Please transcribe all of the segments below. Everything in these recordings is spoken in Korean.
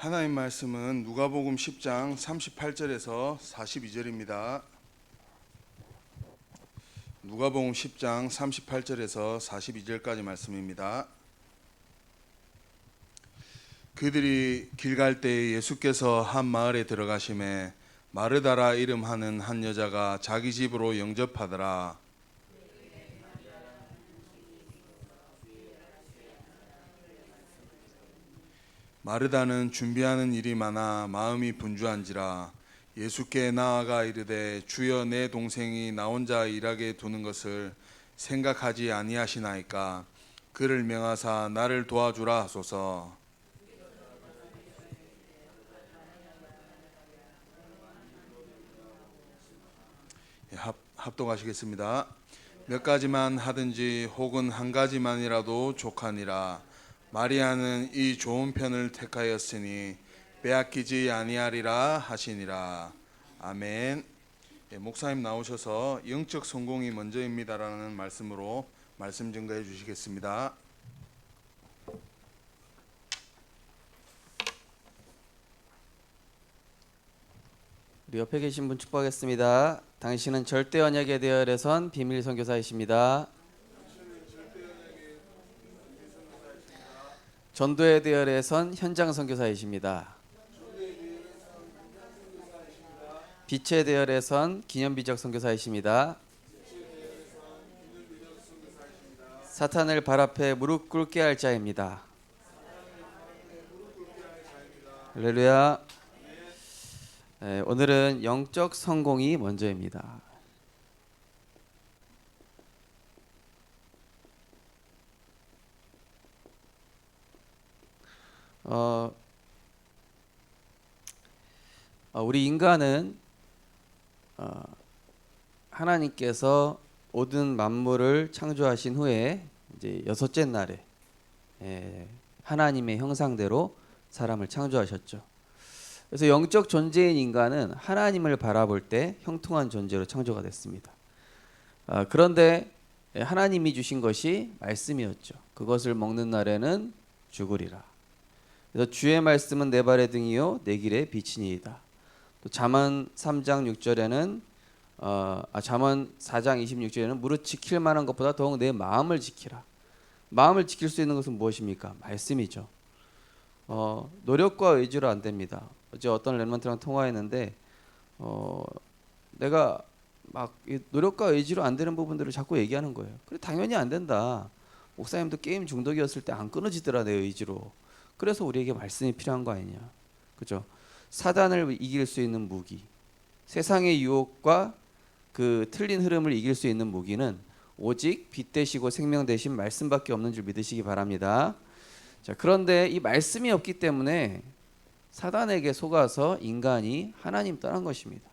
하나님 말씀은 누가복음 10장 38절에서 42절입니다. 누가복음 10장 38절에서 42절까지 말씀입니다. 그들이 길 갈 때에 예수께서 한 마을에 들어가심에 마르다라 이름하는 한 여자가 자기 집으로 영접하더라. 마르다는 준비하는 일이 많아 마음이 분주한지라 예수께 나아가 이르되 주여, 내 동생이 나 혼자 일하게 두는 것을 생각하지 아니하시나이까. 그를 명하사 나를 도와주라 하소서. 합독하시겠습니다. 몇 가지만 하든지 혹은 한 가지만이라도 족하니라. 마리아는 이 좋은 편을 택하였으니 빼앗기지 아니하리라 하시니라. 아멘. 목사님 나오셔서 영적 성공이 먼저입니다라는 말씀으로 말씀 증거해 주시겠습니다. 우리 옆에 계신 분 축복하겠습니다. 당신은 절대 언약의 대열에선 비밀 선교사이십니다. 전도의 대열에선 현장 선교사이십니다. 빛의 대열에선 기념비적 선교사이십니다. 사탄을 발 앞에 무릎 꿇게 할 자입니다. 할렐루야. 오늘은 영적 성공이 먼저입니다. 우리 인간은 하나님께서 모든 만물을 창조하신 후에 이제 여섯째 날에 하나님의 형상대로 사람을 창조하셨죠. 그래서 영적 존재인 인간은 하나님을 바라볼 때 형통한 존재로 창조가 됐습니다. 그런데 하나님이 주신 것이 말씀이었죠. 그것을 먹는 날에는 죽으리라. 그래서 주의 말씀은 내 발의 등이요 내 길의 빛이니이다. 또 잠언 3장 6절에는 잠언 4장 26절에는 무릇 지킬 만한 것보다 더욱 내 마음을 지키라. 마음을 지킬 수 있는 것은 무엇입니까? 말씀이죠. 노력과 의지로 안 됩니다. 어제 어떤 랩런트랑 통화했는데 내가 막 노력과 의지로 안 되는 부분들을 자꾸 얘기하는 거예요. 그래, 당연히 안 된다. 목사님도 게임 중독이었을 때 안 끊어지더라, 내 의지로. 그래서 우리에게 말씀이 필요한 거 아니냐, 그죠? 사단을 이길 수 있는 무기, 세상의 유혹과 그 틀린 흐름을 이길 수 있는 무기는 오직 빛 되시고 생명 되신 말씀밖에 없는 줄 믿으시기 바랍니다. 자, 그런데 이 말씀이 없기 때문에 사단에게 속아서 인간이 하나님 떠난 것입니다.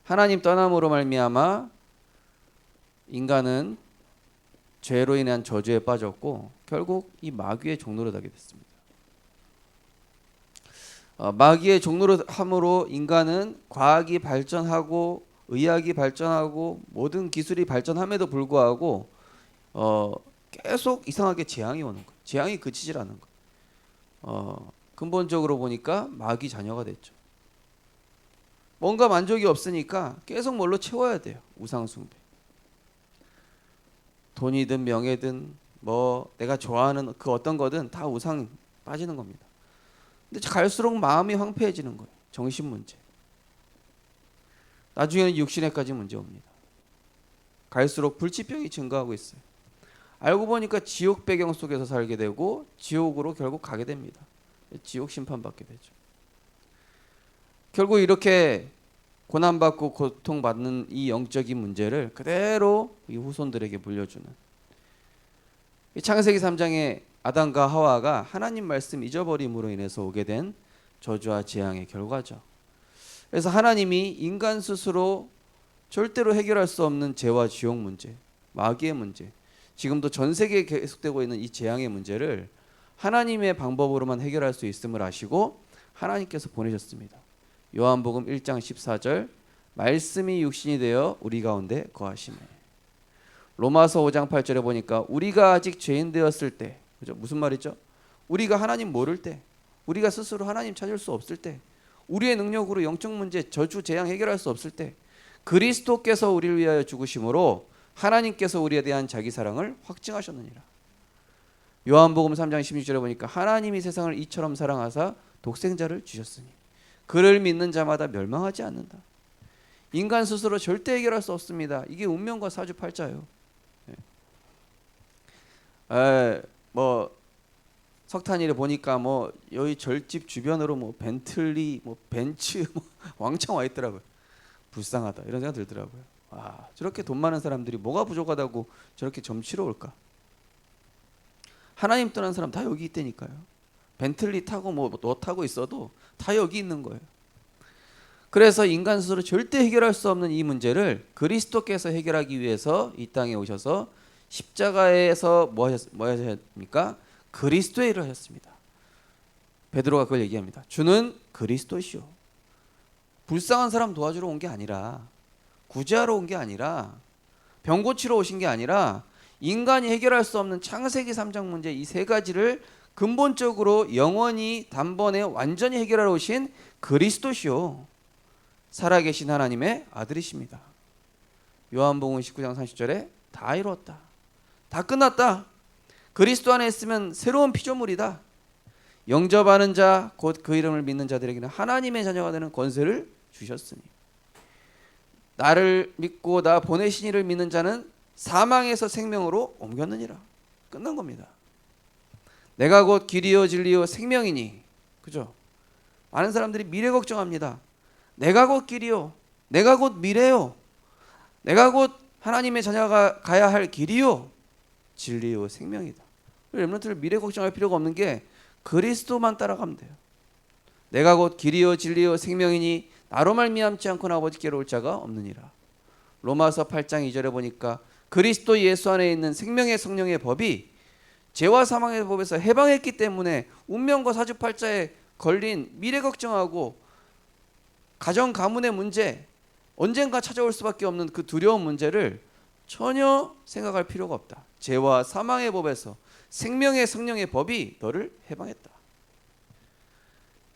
하나님 떠남으로 말미암아 인간은 죄로 인한 저주에 빠졌고 결국 이 마귀의 종노릇 하게 됐습니다. 마귀의 종노릇 함으로 인간은 과학이 발전하고 의학이 발전하고 모든 기술이 발전함에도 불구하고 계속 이상하게 재앙이 오는 거예요. 재앙이 그치질 않는 거예요. 근본적으로 보니까 마귀 자녀가 됐죠. 뭔가 만족이 없으니까 계속 뭘로 채워야 돼요. 우상숭배. 돈이든 명예든 뭐 내가 좋아하는 그 어떤 거든 다 우상 빠지는 겁니다. 근데 갈수록 마음이 황폐해지는 거예요. 정신 문제. 나중에는 육신에까지 문제 옵니다. 갈수록 불치병이 증가하고 있어요. 알고 보니까 지옥 배경 속에서 살게 되고 지옥으로 결국 가게 됩니다. 지옥 심판받게 되죠. 결국 이렇게 고난받고 고통받는 이 영적인 문제를 그대로 이 후손들에게 물려주는, 창세기 3장에 아담과 하와가 하나님 말씀 잊어버림으로 인해서 오게 된 저주와 재앙의 결과죠. 그래서 하나님이 인간 스스로 절대로 해결할 수 없는 죄와 지옥 문제, 마귀의 문제, 지금도 전 세계에 계속되고 있는 이 재앙의 문제를 하나님의 방법으로만 해결할 수 있음을 아시고 하나님께서 보내셨습니다. 요한복음 1장 14절, 말씀이 육신이 되어 우리 가운데 거하시네. 로마서 5장 8절에 보니까 우리가 아직 죄인 되었을 때, 그죠? 무슨 말이죠? 우리가 하나님 모를 때, 우리가 스스로 하나님 찾을 수 없을 때, 우리의 능력으로 영적 문제, 저주, 재앙 해결할 수 없을 때 그리스도께서 우리를 위하여 죽으심으로 하나님께서 우리에 대한 자기 사랑을 확증하셨느니라. 요한복음 3장 16절에 보니까 하나님이 세상을 이처럼 사랑하사 독생자를 주셨으니 그를 믿는 자마다 멸망하지 않는다. 인간 스스로 절대 해결할 수 없습니다. 이게 운명과 사주팔자예요. 뭐 석탄일에 보니까 뭐 여기 절집 주변으로 뭐 벤틀리, 뭐 벤츠 뭐 왕창 와 있더라고요. 불쌍하다 이런 생각 들더라고요. 와, 저렇게 돈 많은 사람들이 뭐가 부족하다고 저렇게 점치러 올까? 하나님 떠난 사람 다 여기 있다니까요. 벤틀리 타고 뭐 너 타고 있어도 다 여기 있는 거예요. 그래서 인간 스스로 절대 해결할 수 없는 이 문제를 그리스도께서 해결하기 위해서 이 땅에 오셔서 십자가에서 뭐 하셨습니까? 그리스도의 일을 하셨습니다. 베드로가 그걸 얘기합니다. 주는 그리스도시오. 불쌍한 사람 도와주러 온 게 아니라, 구제하러 온 게 아니라, 병 고치러 오신 게 아니라 인간이 해결할 수 없는 창세기 3장 문제 이 세 가지를 근본적으로 영원히 단번에 완전히 해결하러 오신 그리스도시오. 살아계신 하나님의 아들이십니다. 요한복음 19장 30절에 다 이루었다. 다 끝났다. 그리스도 안에 있으면 새로운 피조물이다. 영접하는 자, 곧 그 이름을 믿는 자들에게는 하나님의 자녀가 되는 권세를 주셨으니 나를 믿고 나 보내신 이를 믿는 자는 사망에서 생명으로 옮겼느니라. 끝난 겁니다. 내가 곧 길이요 진리요 생명이니. 그죠? 많은 사람들이 미래 걱정합니다. 내가 곧 길이요, 내가 곧 미래요, 내가 곧 하나님의 자녀가 가야 할 길이요 진리요 생명이다. 렘넌트를 미래 걱정할 필요가 없는 게 그리스도만 따라가면 돼요. 내가 곧 길이요 진리요 생명이니 나로 말미암지 않고는 아버지께로 올 자가 없느니라. 로마서 8장 2절에 보니까 그리스도 예수 안에 있는 생명의 성령의 법이 죄와 사망의 법에서 해방했기 때문에 운명과 사주팔자에 걸린 미래 걱정하고 가정 가문의 문제, 언젠가 찾아올 수밖에 없는 그 두려운 문제를 전혀 생각할 필요가 없다. 죄와 사망의 법에서 생명의 성령의 법이 너를 해방했다.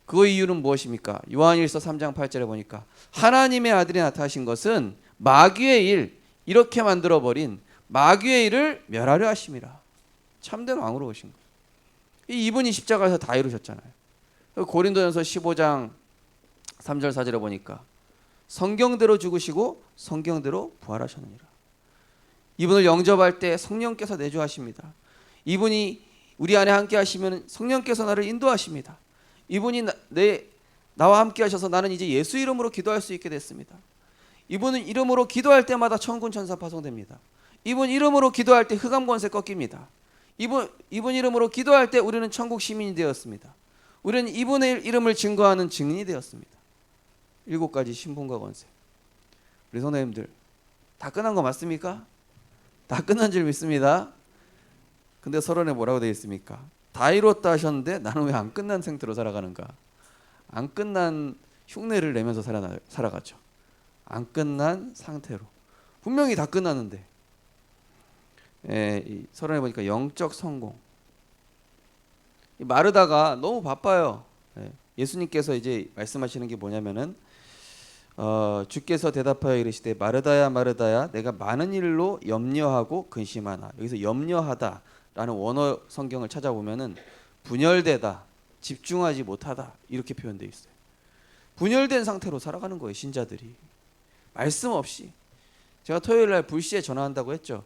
그 이유는 무엇입니까? 요한일서 3장 8절에 보니까 하나님의 아들이 나타나신 것은 마귀의 일, 이렇게 만들어버린 마귀의 일을 멸하려 하심이라. 참된 왕으로 오신 거예요. 이분이 십자가에서 다 이루셨잖아요. 고린도전서 15장 3절 4절에 보니까 성경대로 죽으시고 성경대로 부활하셨느니라. 이분을 영접할 때 성령께서 내주하십니다. 이분이 우리 안에 함께 하시면 성령께서 나를 인도하십니다. 이분이 나와 함께 하셔서 나는 이제 예수 이름으로 기도할 수 있게 됐습니다. 이분은 이름으로 기도할 때마다 천군 천사 파송됩니다. 이분 이름으로 기도할 때 흑암 권세 꺾입니다. 이분 이름으로 기도할 때 우리는 천국 시민이 되었습니다. 우리는 이분의 이름을 증거하는 증인이 되었습니다. 7가지 신분과 권세. 우리 선생님들 다 끝난 거 맞습니까? 다 끝난 줄 믿습니다. 근데 서론에 뭐라고 되어 있습니까? 다 이뤘다 하셨는데 나는 왜 안 끝난 상태로 살아가는가? 안 끝난 흉내를 내면서 살아가죠. 안 끝난 상태로. 분명히 다 끝났는데. 이 서론에 보니까 영적 성공. 마르다가 너무 바빠요. 예수님께서 이제 말씀하시는 게 뭐냐면은 주께서 대답하여 이르시되 마르다야 마르다야 내가 많은 일로 염려하고 근심하나. 여기서 염려하다라는 원어 성경을 찾아보면은 분열되다, 집중하지 못하다 이렇게 표현되어 있어요. 분열된 상태로 살아가는 거예요, 신자들이. 말씀 없이. 제가 토요일 날 불시에 전화한다고 했죠.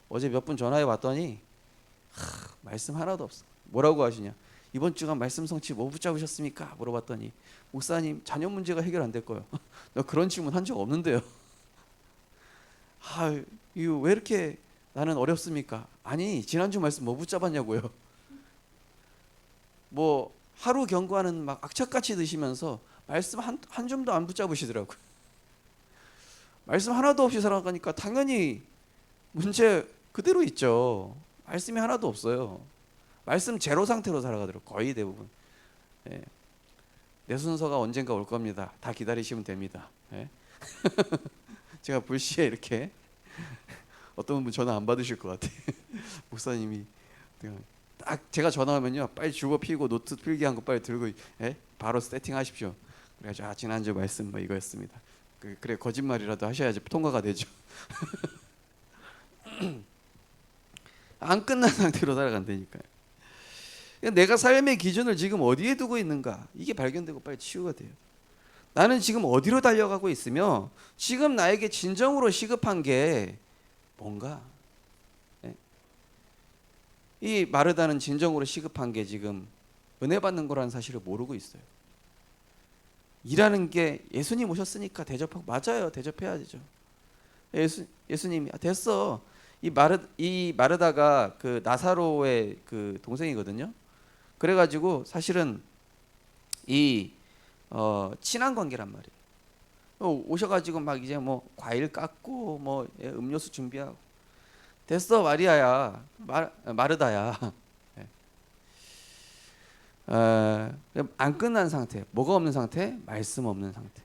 어제 몇 분 전화해 왔더니 말씀 하나도 없어. 뭐라고 하시냐? 이번 주간 말씀 성취 뭐 붙잡으셨습니까? 물어봤더니 목사님 자녀 문제가 해결 안 될 거예요. 너 그런 질문 한 적 없는데요. 이거 왜 이렇게 나는 어렵습니까? 아니 지난주 말씀 뭐 붙잡았냐고요. 뭐 하루 경과는 막 악착같이 드시면서 말씀 한 줌도 안 붙잡으시더라고요. 말씀 하나도 없이 살아가니까 당연히 문제 그대로 있죠. 말씀이 하나도 없어요. 말씀 제로 상태로 살아가더라고요. 거의 대부분. 내 순서가 언젠가 올 겁니다. 다 기다리시면 됩니다. 제가 불시에 이렇게 어떤 분 전화 안 받으실 것 같아요. 목사님이 딱 제가 전화 오면요, 빨리 주고 피고 노트 필기한 거 빨리 들고 바로 세팅하십시오. 그래가지고 지난주 말씀 뭐 이거였습니다. 그래 거짓말이라도 하셔야지 통과가 되죠. 안 끝난 상태로 살아간다니까요. 내가 삶의 기준을 지금 어디에 두고 있는가, 이게 발견되고 빨리 치유가 돼요. 나는 지금 어디로 달려가고 있으며 지금 나에게 진정으로 시급한 게 뭔가. 이 마르다는 진정으로 시급한 게 지금 은혜 받는 거라는 사실을 모르고 있어요. 일하는 게 예수님 오셨으니까 대접하고, 맞아요, 대접해야 되죠. 예수님이 됐어. 이 마르다가 그 나사로의 그 동생이거든요. 그래가지고 사실은 친한 관계란 말이에요. 오셔가지고 막 이제 뭐 과일 깎고 뭐 음료수 준비하고, 됐어 마리아야, 마르다야. 안 끝난 상태, 뭐가 없는 상태? 말씀 없는 상태,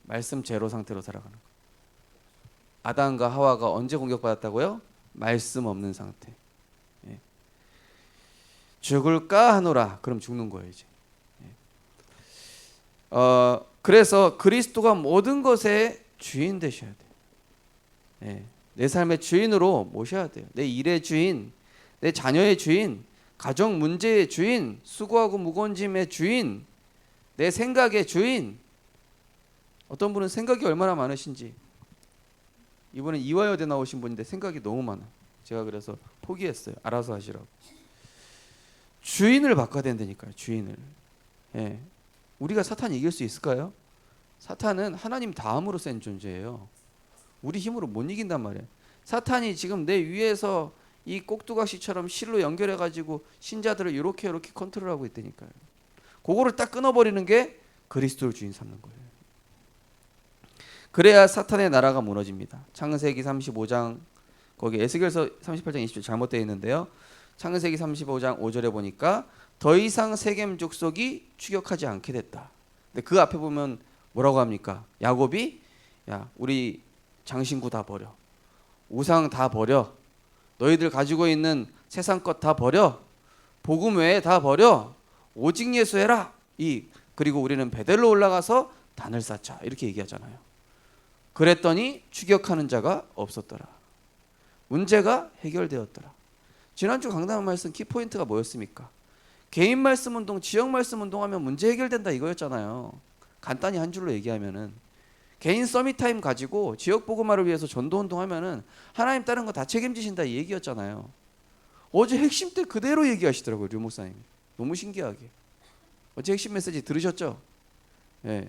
말씀 제로 상태로 살아가는 거. 아담과 하와가 언제 공격받았다고요? 말씀 없는 상태. 죽을까 하노라, 그럼 죽는 거예요 이제. 그래서 그리스도가 모든 것의 주인 되셔야 돼요. 내 삶의 주인으로 모셔야 돼요. 내 일의 주인, 내 자녀의 주인, 가정 문제의 주인, 수고하고 무거운 짐의 주인, 내 생각의 주인. 어떤 분은 생각이 얼마나 많으신지, 이번에 이화여대 나오신 분인데 생각이 너무 많아. 제가 그래서 포기했어요. 알아서 하시라고. 주인을 바꿔야 된다니까요. 주인을. 우리가 사탄 이길 수 있을까요? 사탄은 하나님 다음으로 센 존재예요. 우리 힘으로 못 이긴단 말이에요. 사탄이 지금 내 위에서 이 꼭두각시처럼 실로 연결해가지고 신자들을 이렇게 컨트롤하고 있다니까요. 그거를 딱 끊어버리는 게 그리스도를 주인 삼는 거예요. 그래야 사탄의 나라가 무너집니다. 창세기 35장, 거기 에스겔서 38장 20절 잘못되어 있는데요. 창세기 35장 5절에 보니까 더 이상 세겜 족속이 추격하지 않게 됐다. 근데 그 앞에 보면 뭐라고 합니까? 야곱이, 야 우리 장신구 다 버려, 우상 다 버려, 너희들 가지고 있는 세상 것 다 버려, 복음 외에 다 버려, 오직 예수 해라. 그리고 우리는 베델로 올라가서 단을 쌓자, 이렇게 얘기하잖아요. 그랬더니 추격하는 자가 없었더라. 문제가 해결되었더라. 지난주 강단 말씀 키포인트가 뭐였습니까? 개인 말씀 운동, 지역 말씀 운동하면 문제 해결된다, 이거였잖아요. 간단히 한 줄로 얘기하면은 개인 서밋타임 가지고 지역 복음화를 위해서 전도 운동하면은 하나님 다른 거 다 책임지신다, 이 얘기였잖아요. 어제 핵심 때 그대로 얘기하시더라고요, 류 목사님. 너무 신기하게. 어제 핵심 메시지 들으셨죠? 예.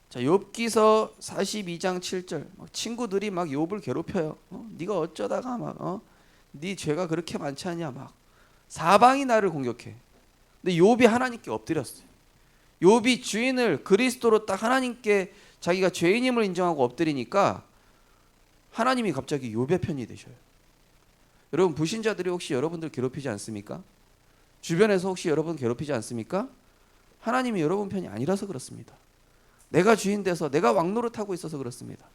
자, 욥기서 42장 7절. 친구들이 막 욥을 괴롭혀요. 네가 어쩌다가 네 죄가 그렇게 많지 않냐, 막 사방이 나를 공격해. 근데 욥이 하나님께 엎드렸어요. 욥이 주인을 그리스도로 딱 하나님께 자기가 죄인임을 인정하고 엎드리니까 하나님이 갑자기 욥의 편이 되셔요. 여러분, 불신자들이 혹시 여러분들 괴롭히지 않습니까? 주변에서 혹시 여러분 괴롭히지 않습니까? 하나님이 여러분 편이 아니라서 그렇습니다. 내가 주인 돼서 내가 왕노릇하고 있어서 그렇습니다.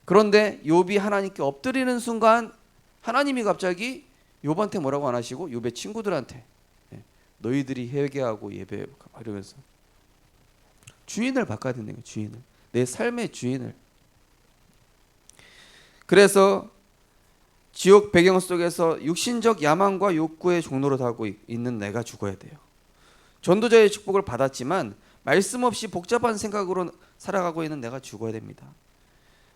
그런데 욥이 하나님께 엎드리는 순간 하나님이 갑자기 욥한테 뭐라고 안 하시고 욥의 친구들한테 너희들이 회개하고 예배하고 이러면서 주인을 바꿔야 된다는 거예요. 주인을. 내 삶의 주인을. 그래서 지옥 배경 속에서 육신적 야망과 욕구의 종로로 하고 있는 내가 죽어야 돼요. 전도자의 축복을 받았지만 말씀 없이 복잡한 생각으로 살아가고 있는 내가 죽어야 됩니다.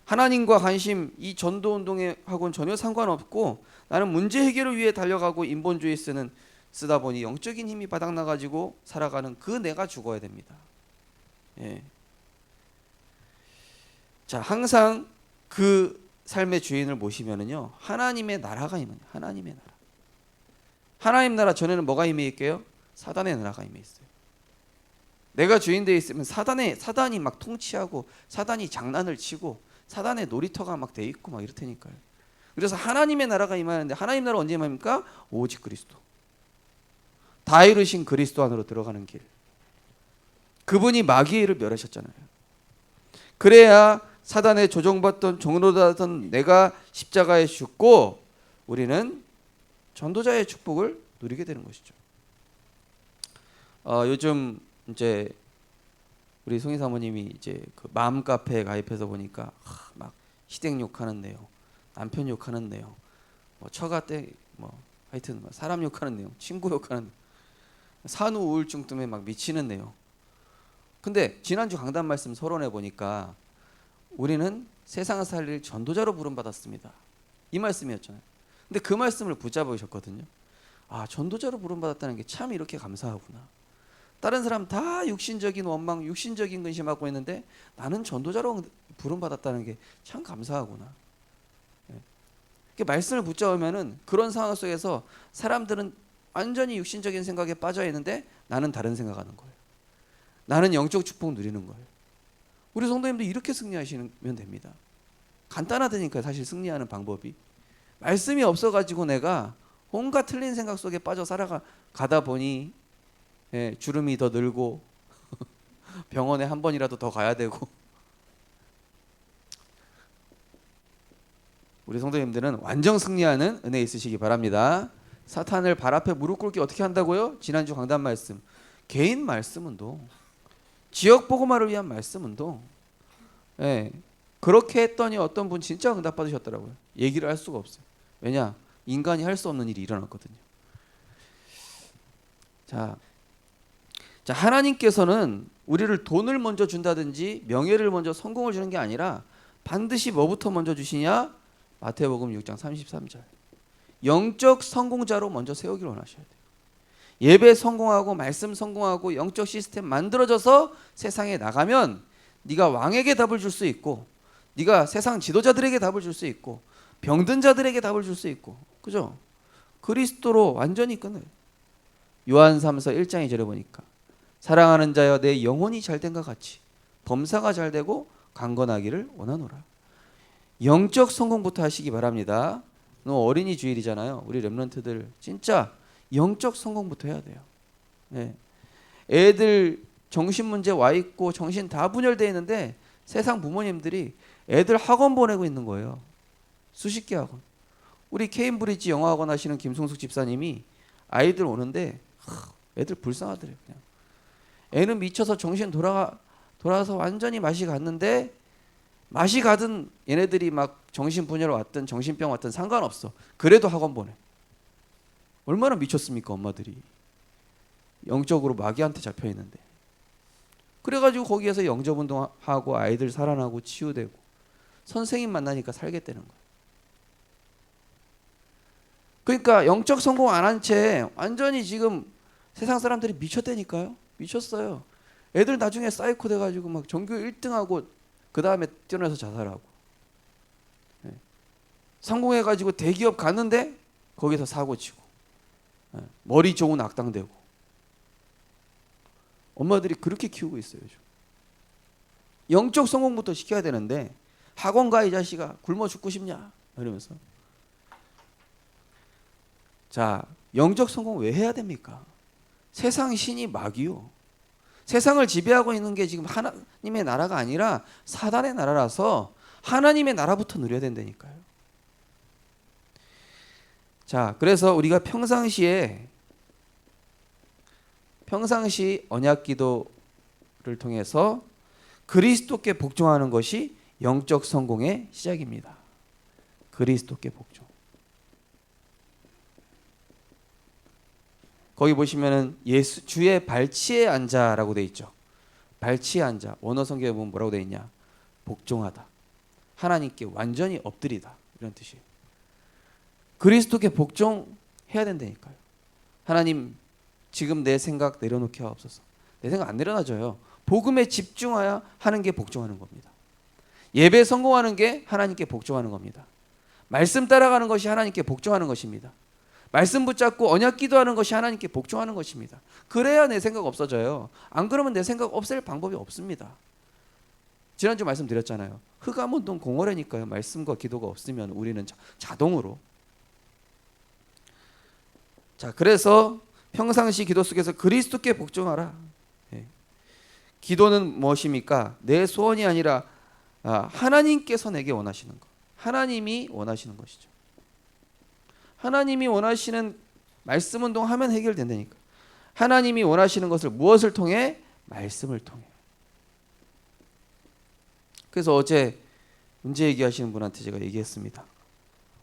하나님과 관심, 이 전도 운동하고는 전혀 상관없고 나는 문제 해결을 위해 달려가고 인본주의 쓰다 보니 영적인 힘이 바닥나가지고 살아가는 그 내가 죽어야 됩니다. 예. 자, 항상 그 삶의 주인을 모시면은요, 하나님의 나라가 임해요. 하나님의 나라. 하나님 나라 전에는 뭐가 임해 있게요? 사단의 나라가 임해 있어요. 내가 주인 되어 있으면 사단이 막 통치하고 사단이 장난을 치고 사단의 놀이터가 막 돼 있고 막 이렇다니까요. 그래서 하나님의 나라가 임하는데 하나님 나라 언제 임합니까? 오직 그리스도. 다 이루신 그리스도 안으로 들어가는 길. 그분이 마귀의 일을 멸하셨잖아요. 그래야 사단에 조종받던 종로다던 내가 십자가에 죽고 우리는 전도자의 축복을 누리게 되는 것이죠. 요즘 이제 우리 송희 사모님이 이제 그 마음 카페에 가입해서 보니까 막 시댁 욕하는 내용, 남편 욕하는 내용, 뭐 처가 때 뭐 하여튼 사람 욕하는 내용, 친구 욕하는 내용, 산후 우울증 때문에 막 미치는 내용. 근데 지난주 강단 말씀 서론해 보니까 우리는 세상을 살릴 전도자로 부름받았습니다. 이 말씀이었잖아요. 근데 그 말씀을 붙잡으셨거든요. 아, 전도자로 부름받았다는 게 참 이렇게 감사하구나. 다른 사람 다 육신적인 원망, 육신적인 근심하고 있는데 나는 전도자로 부름받았다는 게 참 감사하구나. 이렇게 말씀을 붙잡으면은 그런 상황 속에서 사람들은 완전히 육신적인 생각에 빠져 있는데 나는 다른 생각하는 거예요. 나는 영적 축복 누리는 거예요. 우리 성도님도 이렇게 승리하시면 됩니다. 간단하다니까요. 사실 승리하는 방법이. 말씀이 없어가지고 내가 온갖 틀린 생각 속에 빠져 살아가다 보니 주름이 더 늘고 병원에 한 번이라도 더 가야 되고. 우리 성도님들은 완전 승리하는 은혜 있으시기 바랍니다. 사탄을 발 앞에 무릎 꿇기 어떻게 한다고요? 지난주 강단 말씀. 개인 말씀 운동, 지역 복음화를 위한 말씀 운동. 그렇게 했더니 어떤 분 진짜 응답 받으셨더라고요. 얘기를 할 수가 없어요. 왜냐? 인간이 할 수 없는 일이 일어났거든요. 자, 하나님께서는 우리를 돈을 먼저 준다든지 명예를 먼저 성공을 주는 게 아니라 반드시 뭐부터 먼저 주시냐? 마태복음 6장 33절. 영적 성공자로 먼저 세우기를 원하셔야 돼요. 예배 성공하고 말씀 성공하고 영적 시스템 만들어져서 세상에 나가면 네가 왕에게 답을 줄 수 있고, 네가 세상 지도자들에게 답을 줄 수 있고, 병든 자들에게 답을 줄 수 있고, 그죠? 그리스도로 완전히 끊어요. 요한 3서 1장 2절에 보니까 사랑하는 자여 내 영혼이 잘된 것 같이 범사가 잘되고 강건하기를 원하노라. 영적 성공부터 하시기 바랍니다. 어린이 주일이잖아요. 우리 렘넌트들 진짜 영적 성공부터 해야 돼요. 애들 정신 문제 와 있고 정신 다 분열되어 있는데 세상 부모님들이 애들 학원 보내고 있는 거예요. 수십 개 학원. 우리 케임브리지 영어학원 하시는 김송숙 집사님이 아이들 오는데 애들 불쌍하더래요. 그냥 애는 미쳐서 정신 돌아서 완전히 맛이 갔는데, 맛이 가든 얘네들이 막 정신분열 왔든 정신병 왔든 상관없어. 그래도 학원 보내. 얼마나 미쳤습니까, 엄마들이. 영적으로 마귀한테 잡혀 있는데. 그래가지고 거기에서 영접운동하고 아이들 살아나고 치유되고 선생님 만나니까 살겠다는 거예요. 그러니까 영적 성공 안 한 채 완전히 지금 세상 사람들이 미쳤다니까요. 미쳤어요. 애들 나중에 사이코 돼가지고 막 전교 1등하고 그 다음에 뛰어나서 자살하고, 성공해가지고 대기업 갔는데 거기서 사고치고, 머리 좋은 악당되고. 엄마들이 그렇게 키우고 있어요. 요즘. 영적 성공부터 시켜야 되는데 학원 가 이 자식아, 굶어 죽고 싶냐 이러면서. 자, 영적 성공 왜 해야 됩니까? 세상 신이 마귀요. 세상을 지배하고 있는 게 지금 하나님의 나라가 아니라 사단의 나라라서 하나님의 나라부터 누려야 된다니까요. 자, 그래서 우리가 평상시 언약 기도를 통해서 그리스도께 복종하는 것이 영적 성공의 시작입니다. 그리스도께 복종. 거기 보시면은 예수 주의 발치에 앉아라고 돼 있죠. 발치에 앉아. 원어 성경에 보면 뭐라고 돼 있냐? 복종하다. 하나님께 완전히 엎드리다. 이런 뜻이에요. 그리스도께 복종해야 된다니까요. 하나님, 지금 내 생각 내려놓게 하옵소서. 내 생각 안 내려놔져요. 복음에 집중하여 하는 게 복종하는 겁니다. 예배 성공하는 게 하나님께 복종하는 겁니다. 말씀 따라가는 것이 하나님께 복종하는 것입니다. 말씀 붙잡고 언약 기도하는 것이 하나님께 복종하는 것입니다. 그래야 내 생각 없어져요. 안 그러면 내 생각 없앨 방법이 없습니다. 지난주 말씀드렸잖아요. 흑암운동 공허라니까요. 말씀과 기도가 없으면 우리는 자동으로. 자, 그래서 평상시 기도 속에서 그리스도께 복종하라. 기도는 무엇입니까? 내 소원이 아니라 하나님께서 내게 원하시는 것, 하나님이 원하시는 것이죠. 하나님이 원하시는 말씀 운동하면 해결된다니까. 하나님이 원하시는 것을 무엇을 통해? 말씀을 통해. 그래서 어제 문제 얘기하시는 분한테 제가 얘기했습니다.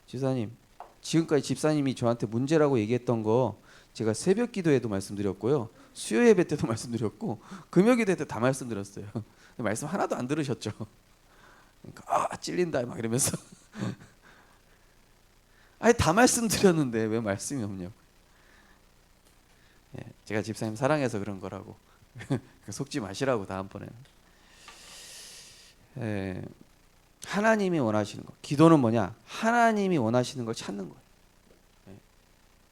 집사님, 지금까지 집사님이 저한테 문제라고 얘기했던 거 제가 새벽 기도에도 말씀드렸고요, 수요 예배 때도 말씀드렸고, 금요 기도 때 다 말씀드렸어요. 말씀 하나도 안 들으셨죠? 그러니까 찔린다 막 이러면서 아니 다 말씀드렸는데 왜 말씀이 없냐고. 제가 집사님 사랑해서 그런 거라고. 속지 마시라고 다음번에는. 하나님이 원하시는 거. 기도는 뭐냐? 하나님이 원하시는 걸 찾는 거예요.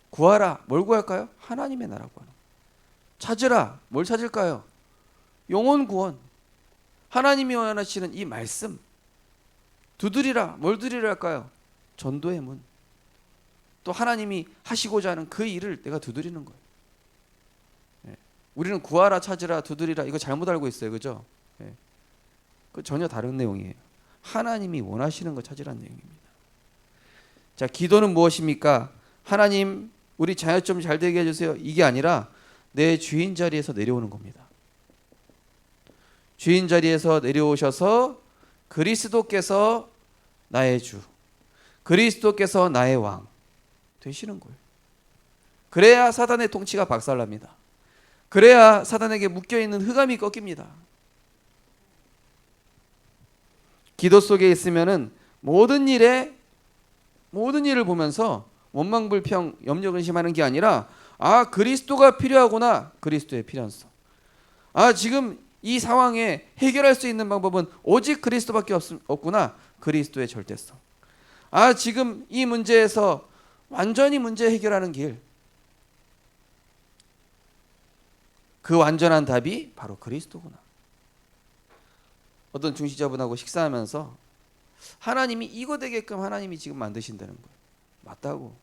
구하라. 뭘 구할까요? 하나님의 나라 구하는 거예요. 찾으라. 뭘 찾을까요? 영혼 구원. 하나님이 원하시는 이 말씀. 두드리라. 뭘 두드리라 할까요? 전도의 문. 또 하나님이 하시고자 하는 그 일을 내가 두드리는 거예요. 우리는 구하라, 찾으라, 두드리라 이거 잘못 알고 있어요. 그죠? 그 전혀 다른 내용이에요. 하나님이 원하시는 거 찾으라는 내용입니다. 자, 기도는 무엇입니까? 하나님, 우리 자녀 좀 잘 되게 해주세요. 이게 아니라 내 주인 자리에서 내려오는 겁니다. 주인 자리에서 내려오셔서 그리스도께서 나의 주, 그리스도께서 나의 왕 되시는 거예요. 그래야 사단의 통치가 박살납니다. 그래야 사단에게 묶여있는 흑암이 꺾입니다. 기도 속에 있으면은 모든 일을 보면서 원망불평, 염려 근심하는 게 아니라 그리스도가 필요하구나. 그리스도의 필요성. 지금 이 상황에 해결할 수 있는 방법은 오직 그리스도밖에 없구나. 그리스도의 절대성. 지금 이 문제에서 완전히 문제 해결하는 길. 그 완전한 답이 바로 그리스도구나. 어떤 중시자분하고 식사하면서 하나님이 이거 되게끔 하나님이 지금 만드신다는 거예요. 맞다고.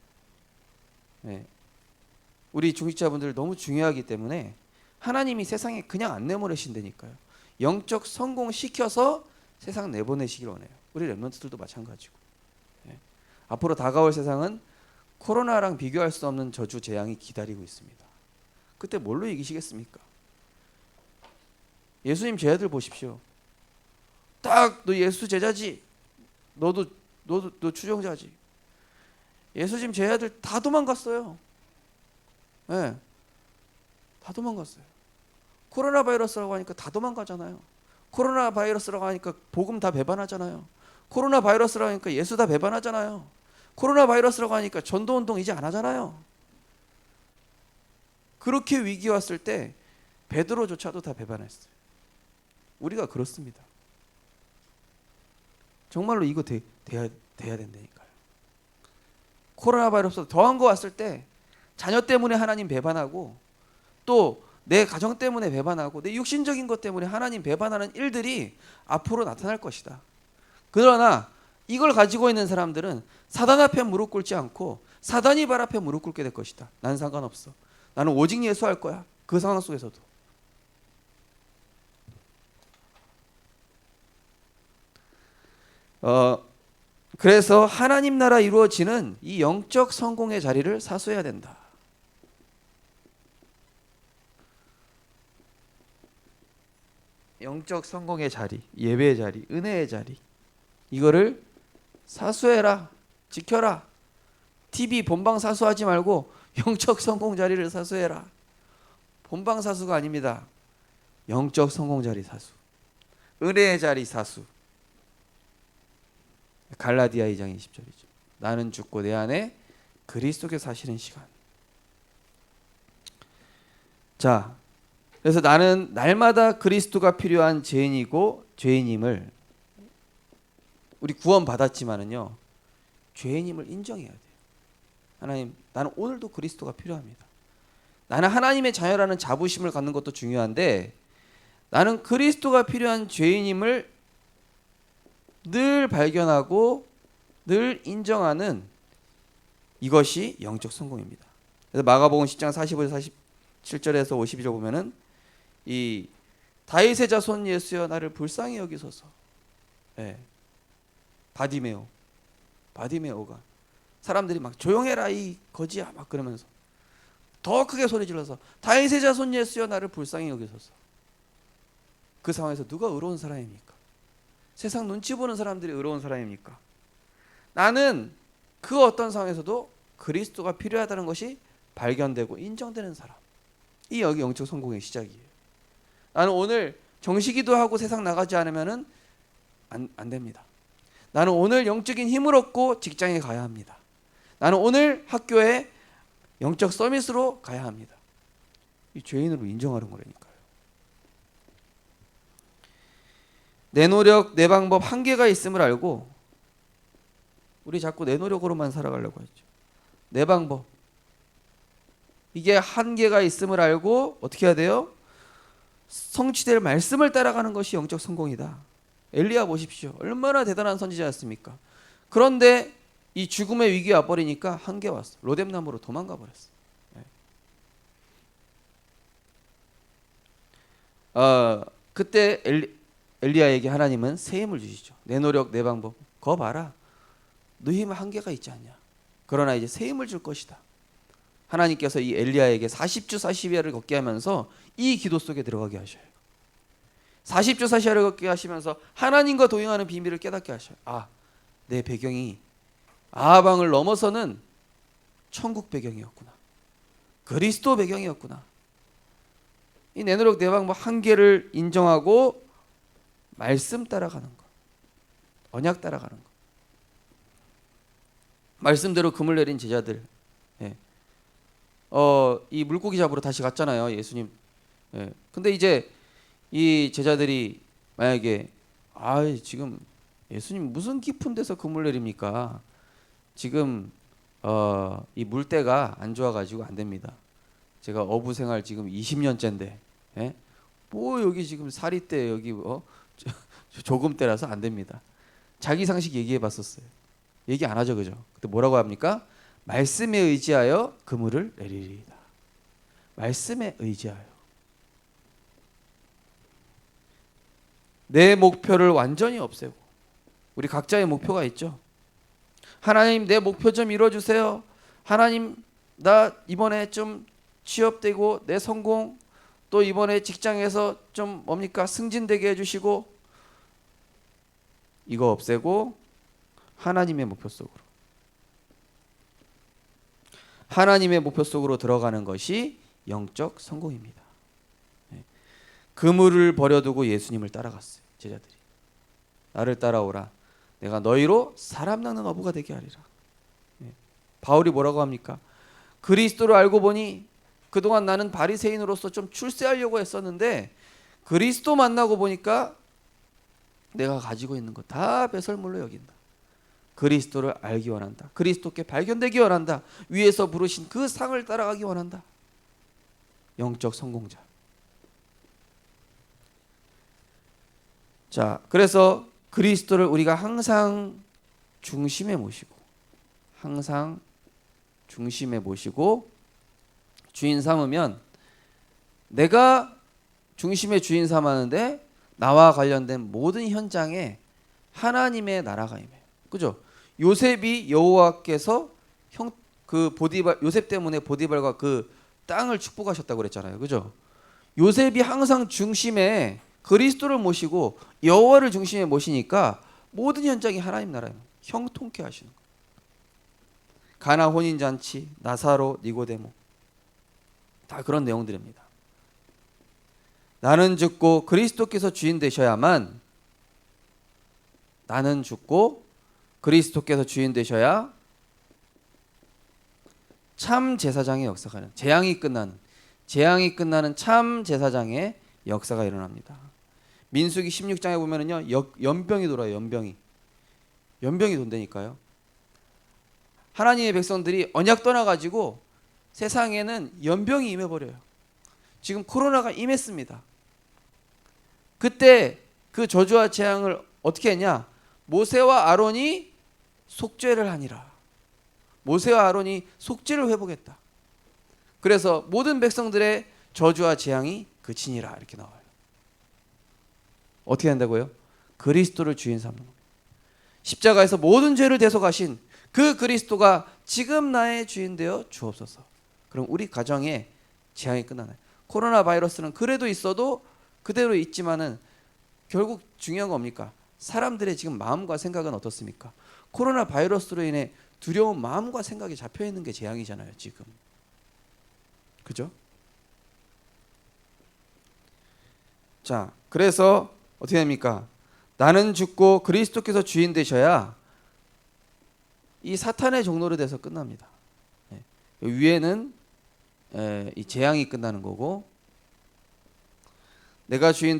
우리 중시자분들 너무 중요하기 때문에 하나님이 세상에 그냥 안 내보내신다니까요. 영적 성공시켜서 세상 내보내시길 원해요. 우리 렘넌트들도 마찬가지고. 앞으로 다가올 세상은 코로나랑 비교할 수 없는 저주 재앙이 기다리고 있습니다. 그때 뭘로 이기시겠습니까? 예수님 제자들 보십시오. 딱 너 예수 제자지. 너도 추종자지. 예수님 제자들 다 도망갔어요. 다 도망갔어요. 코로나 바이러스라고 하니까 다 도망가잖아요. 코로나 바이러스라고 하니까 복음 다 배반하잖아요. 코로나 바이러스라고 하니까 예수 다 배반하잖아요. 코로나 바이러스라고 하니까 전도운동 이제 안 하잖아요. 그렇게 위기 왔을 때 베드로조차도 다 배반했어요. 우리가 그렇습니다. 정말로 이거 돼야 된다니까요. 코로나 바이러스 더한 거 왔을 때 자녀 때문에 하나님 배반하고 또 내 가정 때문에 배반하고 내 육신적인 것 때문에 하나님 배반하는 일들이 앞으로 나타날 것이다. 그러나 이걸 가지고 있는 사람들은 사단 앞에 무릎 꿇지 않고 사단이 발 앞에 무릎 꿇게 될 것이다. 난 상관없어. 나는 오직 예수할 거야. 그 상황 속에서도. 그래서 하나님 나라 이루어지는 이 영적 성공의 자리를 사수해야 된다. 영적 성공의 자리, 예배의 자리, 은혜의 자리, 이거를 사수해라, 지켜라. TV 본방 사수하지 말고 영적 성공 자리를 사수해라. 본방 사수가 아닙니다. 영적 성공 자리 사수, 은혜의 자리 사수. 갈라디아 2장 20절이죠. 나는 죽고 내 안에 그리스도께서 사시는 시간. 자, 그래서 나는 날마다 그리스도가 필요한 죄인이고 죄인임을, 우리 구원 받았지만은요, 죄인임을 인정해야 돼요. 하나님, 나는 오늘도 그리스도가 필요합니다. 나는 하나님의 자녀라는 자부심을 갖는 것도 중요한데, 나는 그리스도가 필요한 죄인임을 늘 발견하고 늘 인정하는 이것이 영적 성공입니다. 그래서 마가복음 10장 45절 47절에서 52절 보면은 이 다윗의 자손 예수여 나를 불쌍히 여기소서. 예. 바디메오가 사람들이 막 조용해라 이 거지야 막 그러면서 더 크게 소리 질러서 다윗의 자손 예수여 나를 불쌍히 여기소서. 그 상황에서 누가 의로운 사람입니까? 세상 눈치 보는 사람들이 의로운 사람입니까? 나는 그 어떤 상황에서도 그리스도가 필요하다는 것이 발견되고 인정되는 사람. 이 여기 영적 성공의 시작이에요. 나는 오늘 정시기도 하고 세상 나가지 않으면은 안 됩니다. 나는 오늘 영적인 힘을 얻고 직장에 가야 합니다. 나는 오늘 학교에 영적 서밋으로 가야 합니다. 이 죄인으로 인정하는 거라니까요. 내 노력, 내 방법 한계가 있음을 알고 우리 자꾸 내 노력으로만 살아가려고 하죠. 내 방법 이게 한계가 있음을 알고 어떻게 해야 돼요? 성취될 말씀을 따라가는 것이 영적 성공이다. 엘리야 보십시오. 얼마나 대단한 선지자였습니까? 그런데 이 죽음의 위기가 와버리니까 한계 왔어. 로뎀나무로 도망가 버렸어. 그때 엘리야에게 하나님은 새 힘을 주시죠. 내 노력, 내 방법. 거 봐라. 너 힘에 한계가 있지 않냐. 그러나 이제 새 힘을 줄 것이다. 하나님께서 이 엘리야에게 40주 40야를 걷게 하면서 이 기도 속에 들어가게 하셔요. 40주 40야를 걷게 하시면서 하나님과 동행하는 비밀을 깨닫게 하셔요. 아, 내 배경이 아방을 넘어서는 천국 배경이었구나. 그리스도 배경이었구나. 이 내 노력 내 방법 한계를 인정하고 말씀 따라가는 것. 언약 따라가는 것. 말씀대로 금을 내린 제자들. 예. 이 물고기 잡으러 다시 갔잖아요. 예수님. 예. 근데 이제 이 제자들이 만약에 지금 예수님 무슨 깊은 데서 금을 내립니까? 지금 이 물때가 안 좋아가지고 안 됩니다. 제가 어부 생활 지금 20년째인데, 예? 뭐 여기 지금 사리때 여기 조금때라서 안 됩니다. 자기 상식 얘기해봤었어요. 얘기 안 하죠, 그죠? 그때 뭐라고 합니까? 말씀에 의지하여 그물을 내리리이다. 말씀에 의지하여. 내 목표를 완전히 없애고 우리 각자의 목표가 있죠. 하나님 내 목표 좀 이뤄주세요. 하나님 나 이번에 좀 취업되고 내 성공 또 이번에 직장에서 좀 뭡니까 승진되게 해주시고 이거 없애고 하나님의 목표 속으로 하나님의 목표 속으로 들어가는 것이 영적 성공입니다. 그물을 버려두고 예수님을 따라갔어요. 제자들이 나를 따라오라 내가 너희로 사람 낚는 어부가 되게 하리라. 바울이 뭐라고 합니까? 그리스도를 알고 보니 그동안 나는 바리새인으로서 좀 출세하려고 했었는데 그리스도 만나고 보니까 내가 가지고 있는 거 다 배설물로 여긴다. 그리스도를 알기 원한다. 그리스도께 발견되기 원한다. 위에서 부르신 그 상을 따라가기 원한다. 영적 성공자. 자, 그래서 그리스도를 우리가 항상 중심에 모시고 주인 삼으면 내가 중심의 주인 삼았는데 나와 관련된 모든 현장에 하나님의 나라가 임해요. 그죠? 요셉이 여호와께서 요셉 때문에 보디발과 그 땅을 축복하셨다고 그랬잖아요. 그죠? 요셉이 항상 중심에 그리스도를 모시고 여호와를 중심에 모시니까 모든 현장이 하나님 나라예요. 형통케 하시는 거예요. 가나 혼인잔치, 나사로, 니고데모 다 그런 내용들입니다. 나는 죽고 그리스도께서 주인 되셔야만 나는 죽고 그리스도께서 주인 되셔야 참 제사장의 역사가 재앙이 끝나는 참 제사장의 역사가 일어납니다. 민수기 16장에 보면은요 연병이 돌아요. 연병이 돈다니까요. 하나님의 백성들이 언약 떠나가지고 세상에는 연병이 임해버려요. 지금 코로나가 임했습니다. 그때 그 저주와 재앙을 어떻게 했냐? 모세와 아론이 속죄를 하니라. 모세와 아론이 속죄를 회복했다. 그래서 모든 백성들의 저주와 재앙이 그치니라 이렇게 나와요. 어떻게 한다고요? 그리스도를 주인 삼는 겁니다. 십자가에서 모든 죄를 대속하신 그 그리스도가 지금 나의 주인 되어 주옵소서. 그럼 우리 가정에 재앙이 끝나나요? 코로나 바이러스는 그래도 있어도 그대로 있지만은 결국 중요한 건 뭡니까? 사람들의 지금 마음과 생각은 어떻습니까? 코로나 바이러스로 인해 두려운 마음과 생각이 잡혀 있는 게 재앙이잖아요, 지금. 그죠? 자, 그래서 어떻게 됩니까? 나는 죽고 그리스도께서 주인 되셔야 이 사탄의 종노릇 돼서 끝납니다. 위에는 이 재앙이 끝나는 거고, 내가 주인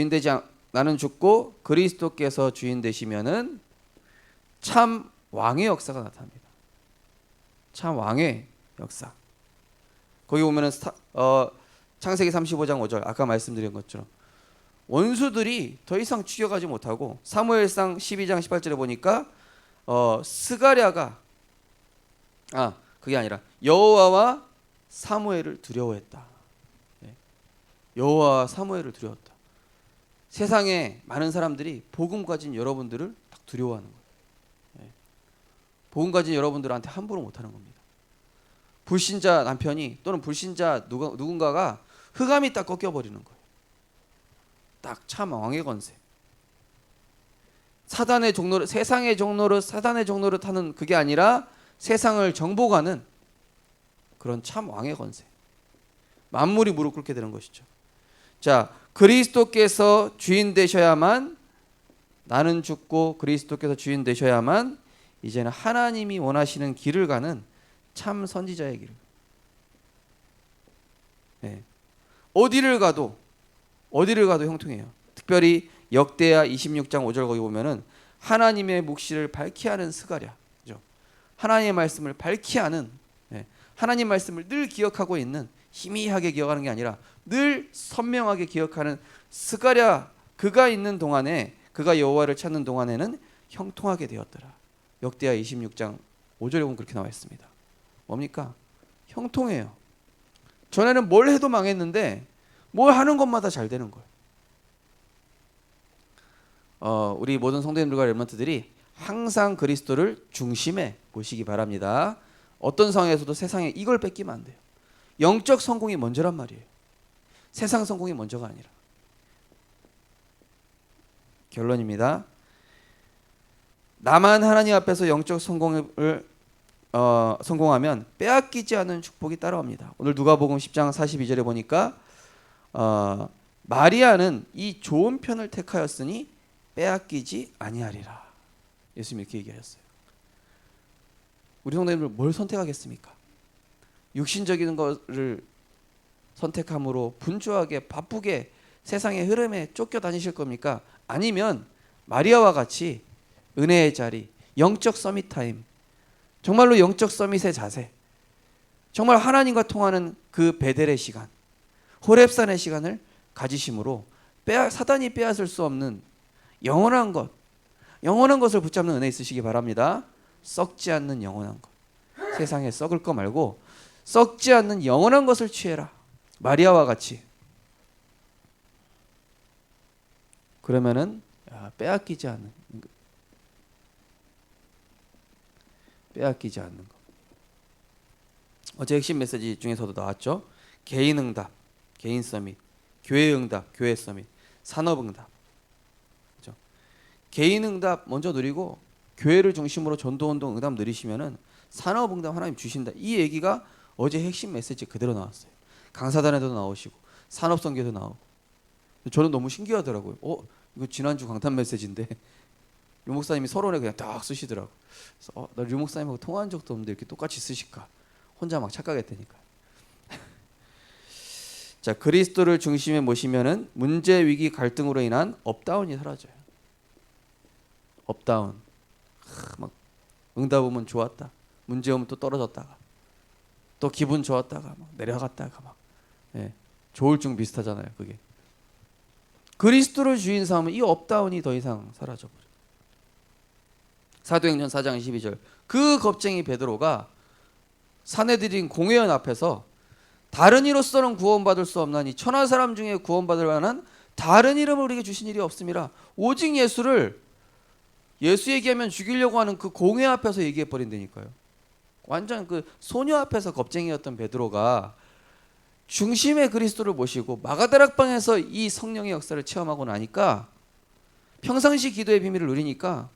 되지 나는 죽고 그리스도께서 주인 되시면은 참 왕의 역사가 나타납니다. 참 왕의 역사. 거기 보면은 창세기 35장 5절 아까 말씀드린 것처럼 원수들이 더 이상 추격하지 못하고, 사무엘상 12장 18절에 보니까 스가랴가 그게 아니라 여호와와 사무엘을 두려워했다. 여호와와 사무엘을 두려웠다. 세상에 많은 사람들이 복음 가진 여러분들을 딱 두려워하는 거예요. 복음 가진 여러분들한테 함부로 못하는 겁니다. 불신자 남편이 또는 불신자 누군가가 흑암이 딱 꺾여버리는 거예요. 딱 참 왕의 권세. 사단의 종노릇, 세상의 종노릇, 사단의 종노릇 하는 그게 아니라 세상을 정복하는 그런 참 왕의 권세. 만물이 무릎 꿇게 되는 것이죠. 자, 그리스도께서 주인 되셔야만, 나는 죽고 그리스도께서 주인 되셔야만 이제는 하나님이 원하시는 길을 가는 참 선지자의 길. 어디를 가도 형통해요. 특별히 역대하 26장 5절 거기 보면은 하나님의 묵시를 밝히 하는 스가랴, 그죠? 하나님의 말씀을 밝히 하는, 하나님 말씀을 늘 기억하고 있는, 희미하게 기억하는 게 아니라 늘 선명하게 기억하는 스가랴, 그가 있는 동안에, 그가 여호와를 찾는 동안에는 형통하게 되었더라. 역대하 26장 5절에 보면 그렇게 나와 있습니다. 뭡니까? 형통해요. 전에는 뭘 해도 망했는데 뭘 하는 것마다 잘 되는 거예요. 우리 모든 성도님들과 렘넌트들이 항상 그리스도를 중심에 모시기 바랍니다. 어떤 상황에서도 세상에 이걸 뺏기면 안 돼요. 영적 성공이 먼저란 말이에요. 세상 성공이 먼저가 아니라. 결론입니다. 나만 하나님 앞에서 영적 성공하면 빼앗기지 않은 축복이 따라옵니다. 오늘 누가복음 10장 42절에 보니까 마리아는 이 좋은 편을 택하였으니 빼앗기지 아니하리라. 예수님이 이렇게 얘기하셨어요. 우리 성도님들 뭘 선택하겠습니까? 육신적인 것을 선택함으로 분주하게 바쁘게 세상의 흐름에 쫓겨 다니실 겁니까? 아니면 마리아와 같이 은혜의 자리, 영적 서밋 타임, 정말로 영적 서밋의 자세, 정말 하나님과 통하는 그 베델의 시간, 호렙산의 시간을 가지심으로 사단이 빼앗을 수 없는 영원한 것을 붙잡는 은혜 있으시기 바랍니다. 썩지 않는 영원한 것. 세상에 썩을 거 말고 썩지 않는 영원한 것을 취해라. 마리아와 같이. 그러면은 빼앗기지 않는 것. 어제 핵심 메시지 중에서도 나왔죠. 개인 응답, 개인 서밋, 교회 응답, 교회 서밋, 산업 응답. 그렇죠? 개인 응답 먼저 누리고 교회를 중심으로 전도운동 응답 누리시면은 산업 응답 하나님 주신다. 이 얘기가 어제 핵심 메시지 그대로 나왔어요. 강사단에도 나오시고 산업선교도 나오고. 저는 너무 신기하더라고요. 이거 지난주 강탄 메시지인데 류 목사님이 서론에 그냥 딱 쓰시더라고요. 그래서 나 류 목사님하고 통화한 적도 없는데 이렇게 똑같이 쓰실까? 혼자 막 착각했다니까. 자, 그리스도를 중심에 모시면은 문제, 위기, 갈등으로 인한 업다운이 사라져요. 업다운. 막 응답 오면 좋았다. 문제 오면 또 떨어졌다가 또 기분 좋았다가 막 내려갔다가 막 조울증 비슷하잖아요. 그게. 그리스도를 주인 삼으면 이 업다운이 더 이상 사라져버려요. 사도행전 4장 22절 그 겁쟁이 베드로가 사내들인 공회원 앞에서 다른 이로서는 구원받을 수 없나니 천하 사람 중에 구원받을 만한 다른 이름을 우리에게 주신 일이 없음이라. 오직 예수를 예수 얘기하면 죽이려고 하는 그 공회 앞에서 얘기해 버린다니까요. 완전 그 소녀 앞에서 겁쟁이였던 베드로가 중심의 그리스도를 모시고 마가다락방에서 이 성령의 역사를 체험하고 나니까 평상시 기도의 비밀을 누리니까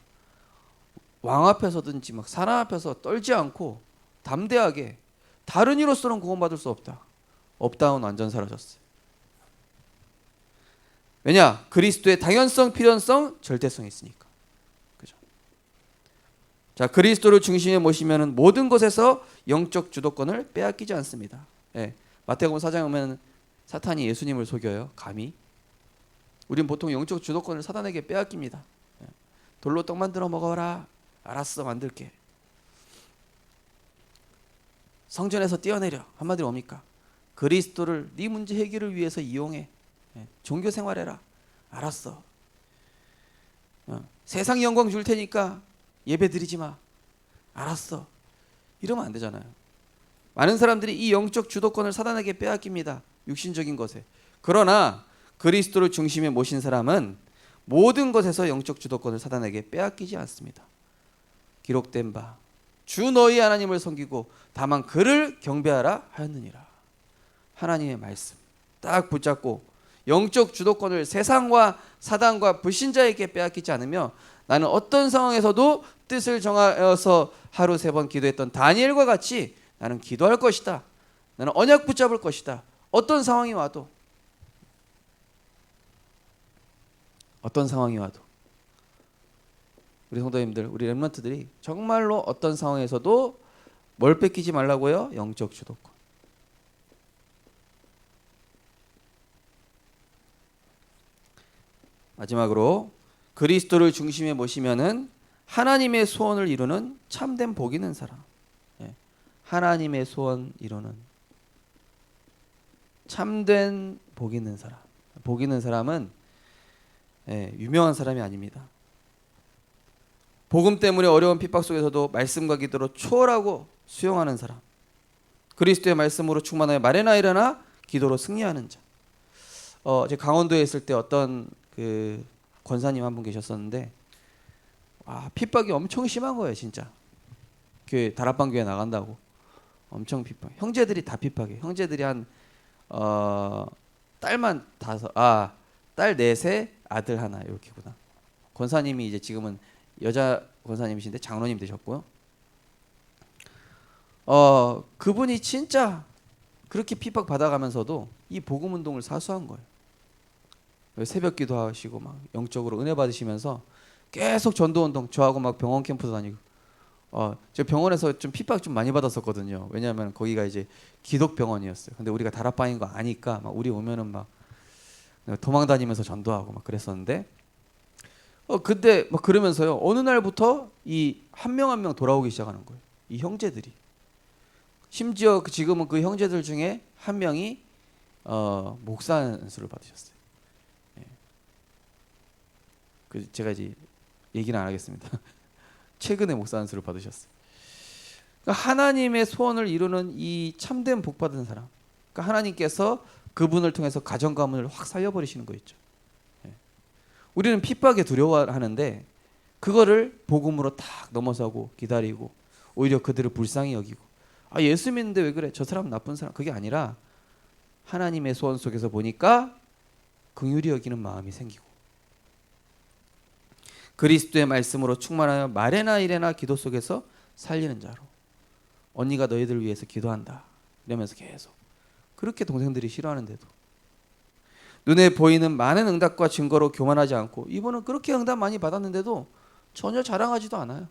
왕 앞에서든지 막 사람 앞에서 떨지 않고 담대하게 다른 이로서는 구원받을 수 없다. 업다운 완전 사라졌어요. 왜냐? 그리스도의 당연성, 필연성, 절대성이 있으니까. 그죠? 자, 그리스도를 중심에 모시면은 모든 것에서 영적 주도권을 빼앗기지 않습니다. 예. 마태복음 4장에 보면 사탄이 예수님을 속여요. 감히. 우린 보통 영적 주도권을 사탄에게 빼앗깁니다. 예. 돌로 떡 만들어 먹어라. 알았어, 만들게. 성전에서 뛰어내려. 한마디로 뭡니까? 그리스도를 네 문제 해결을 위해서 이용해. 예. 종교 생활해라. 알았어. 세상 영광 줄 테니까 예배 드리지 마. 알았어. 이러면 안 되잖아요. 많은 사람들이 이 영적 주도권을 사단에게 빼앗깁니다. 육신적인 것에. 그러나 그리스도를 중심에 모신 사람은 모든 것에서 영적 주도권을 사단에게 빼앗기지 않습니다. 기록된 바 주 너희 하나님을 섬기고 다만 그를 경배하라 하였느니라. 하나님의 말씀 딱 붙잡고 영적 주도권을 세상과 사단과 불신자에게 빼앗기지 않으며 나는 어떤 상황에서도 뜻을 정하여서 하루 3번 기도했던 다니엘과 같이 나는 기도할 것이다. 나는 언약 붙잡을 것이다. 어떤 상황이 와도 우리 성도님들, 우리 렘넌트들이 정말로 어떤 상황에서도 뭘 뺏기지 말라고요? 영적 주도권. 마지막으로 그리스도를 중심에 모시면은 하나님의 소원을 이루는 참된 복 있는 사람. 예. 하나님의 소원 이루는 참된 복 있는 사람. 복 있는 사람은 유명한 사람이 아닙니다. 복음 때문에 어려운 핍박 속에서도 말씀과 기도로 초월하고 수용하는 사람. 그리스도의 말씀으로 충만하여 말에나 일어나 기도로 승리하는 자. 제가 강원도에 있을 때 어떤 그 권사님 한 분 계셨었는데 핍박이 엄청 심한 거예요, 진짜. 교회 다락방 교회 나간다고 엄청 핍박. 형제들이 다 핍박해. 형제들이 한 딸만 5, 딸 4세, 아들 1 이렇게구나. 권사님이 이제 지금은 여자 권사님이신데 장로님 되셨고요. 그분이 진짜 그렇게 핍박 받아가면서도 이 복음 운동을 사수한 거예요. 새벽 기도하시고 막 영적으로 은혜 받으시면서 계속 전도 운동. 저하고 막 병원 캠프도 다니고. 저 병원에서 좀 핍박 좀 많이 받았었거든요. 왜냐하면 거기가 이제 기독 병원이었어요. 근데 우리가 다락방인 거 아니까 막 우리 오면은 막 도망 다니면서 전도하고 막 그랬었는데. 그때 막 그러면서요. 어느 날부터 이 한 명 한 명 돌아오기 시작하는 거예요. 이 형제들이. 심지어 지금은 그 형제들 중에 한 명이 목사 안수를 받으셨어요. 예. 제가 이제 얘기는 안 하겠습니다. 최근에 목사 안수를 받으셨어요. 그러니까 하나님의 소원을 이루는 이 참된 복 받은 사람. 그러니까 하나님께서 그분을 통해서 가정 가문을 확 살려버리시는 거 있죠. 우리는 핍박에 두려워하는데 그거를 복음으로 탁 넘어서고 기다리고 오히려 그들을 불쌍히 여기고 예수 믿는데 왜 그래? 저 사람 나쁜 사람. 그게 아니라 하나님의 소원 속에서 보니까 긍휼히 여기는 마음이 생기고 그리스도의 말씀으로 충만하여 말에나 일에나 기도 속에서 살리는 자로 언니가 너희들 위해서 기도한다 이러면서 계속 그렇게 동생들이 싫어하는데도 눈에 보이는 많은 응답과 증거로 교만하지 않고 이분은 그렇게 응답 많이 받았는데도 전혀 자랑하지도 않아요.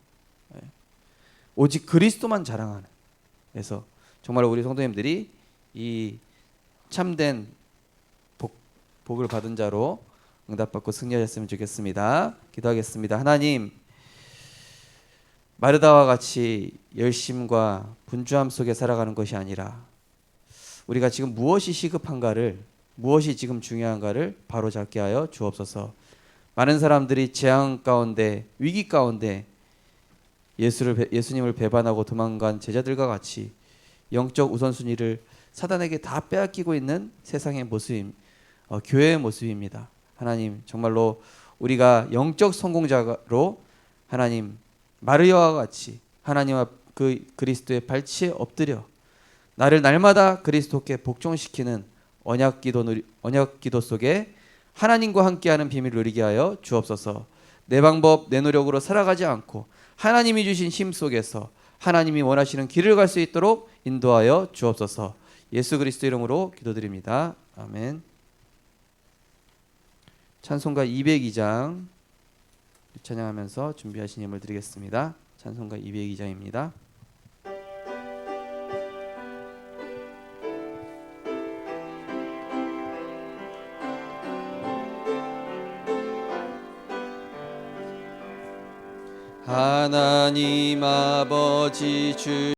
오직 그리스도만 자랑하는. 그래서 정말 우리 성도님들이 이 참된 복을 받은 자로 응답받고 승리하셨으면 좋겠습니다. 기도하겠습니다. 하나님, 마르다와 같이 열심과 분주함 속에 살아가는 것이 아니라 우리가 지금 무엇이 시급한가를 무엇이 지금 중요한가를 바로잡게 하여 주옵소서. 많은 사람들이 재앙 가운데 위기 가운데 예수님을 배반하고 도망간 제자들과 같이 영적 우선순위를 사단에게 다 빼앗기고 있는 세상의 모습, 교회의 모습입니다. 하나님 정말로 우리가 영적 성공자로 하나님 마르야와 같이 하나님 앞 그 그리스도의 발치에 엎드려 나를 날마다 그리스도께 복종시키는 언약 기도 속에 하나님과 함께하는 비밀을 누리게 하여 주옵소서. 내 방법 내 노력으로 살아가지 않고 하나님이 주신 힘 속에서 하나님이 원하시는 길을 갈 수 있도록 인도하여 주옵소서. 예수 그리스도 이름으로 기도드립니다. 아멘. 찬송가 202장 찬양하면서 준비하신 예물 드리겠습니다. 찬송가 202장입니다. 하나님 아버지 주